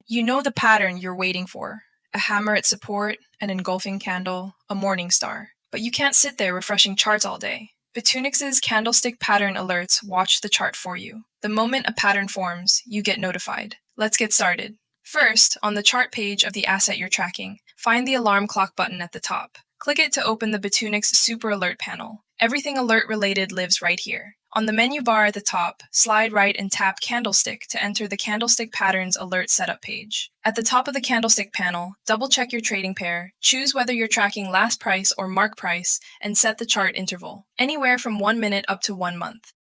You know the pattern you're waiting for: a hammer at support, an engulfing candle, a morning star. But you can't sit there refreshing charts all day. Bitunix's candlestick pattern alerts watch the chart for you. The moment a pattern forms, you get notified. Let's get started. First, on the chart page of the asset you're tracking, find the alarm clock button at the top. Click it to open the Bitunix Super Alert panel. Everything alert related lives right here. On the menu bar at the top, slide right and tap Candlestick to enter the Candlestick Patterns Alert Setup page. At the top of the Candlestick panel, double-check your trading pair, choose whether you're tracking last price or mark price, and set the chart interval, anywhere from 1 minute up to 1 month.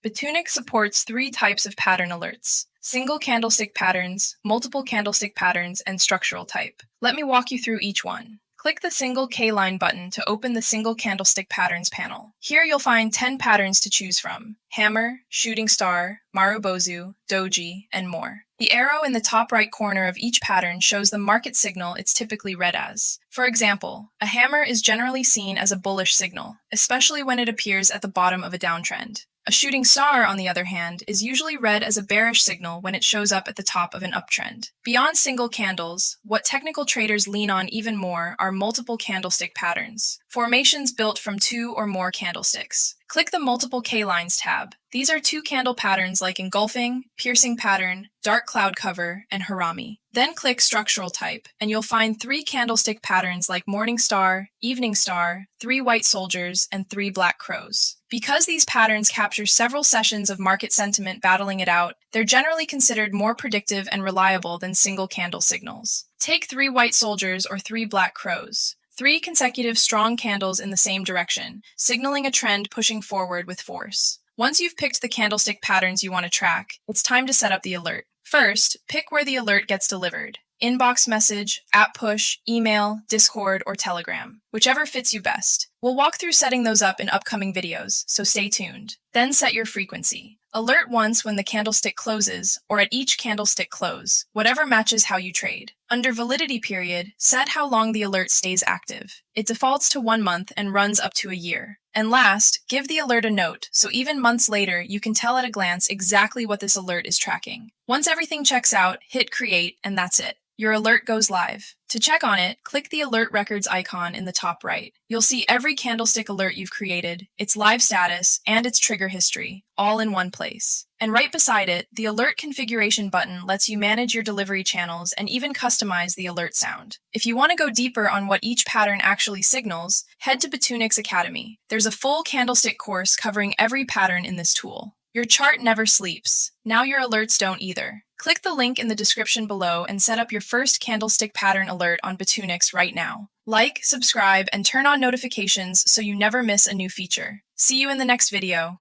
Bitunix supports 3 types of pattern alerts: single candlestick patterns, multiple candlestick patterns, and structural type. Let me walk you through each one. Click the single K-line button to open the single candlestick patterns panel. Here you'll find 10 patterns to choose from: hammer, shooting star, Marubozu, Doji, and more. The arrow in the top right corner of each pattern shows the market signal it's typically read as. For example, a hammer is generally seen as a bullish signal, especially when it appears at the bottom of a downtrend. A shooting star, on the other hand, is usually read as a bearish signal when it shows up at the top of an uptrend. Beyond single candles, what technical traders lean on even more are multiple candlestick patterns, formations built from 2 or more candlesticks. Click the Multiple K-Lines tab. These are 2-candle patterns like Engulfing, Piercing Pattern, Dark Cloud Cover, and Harami. Then click Structural Type, and you'll find 3 candlestick patterns like Morning Star, Evening Star, 3 White Soldiers, and 3 Black Crows. Because these patterns capture several sessions of market sentiment battling it out, they're generally considered more predictive and reliable than single candle signals. Take 3 White Soldiers or 3 Black Crows. 3 consecutive strong candles in the same direction, signaling a trend pushing forward with force. Once you've picked the candlestick patterns you want to track, it's time to set up the alert. First, pick where the alert gets delivered: inbox message, app push, email, Discord, or Telegram, whichever fits you best. We'll walk through setting those up in upcoming videos, so stay tuned. Then set your frequency. Alert once when the candlestick closes, or at each candlestick close, whatever matches how you trade. Under validity period, set how long the alert stays active. It defaults to 1 month and runs up to a year. And last, give the alert a note, so even months later you can tell at a glance exactly what this alert is tracking. Once everything checks out, hit create, and that's it. Your alert goes live. To check on it, click the Alert Records icon in the top right. You'll see every candlestick alert you've created, its live status, and its trigger history, all in one place. And right beside it, the Alert Configuration button lets you manage your delivery channels and even customize the alert sound. If you want to go deeper on what each pattern actually signals, head to Bitunix Academy. There's a full candlestick course covering every pattern in this tool. Your chart never sleeps. Now your alerts don't either. Click the link in the description below and set up your first candlestick pattern alert on Bitunix right now. Like, subscribe, and turn on notifications so you never miss a new feature. See you in the next video.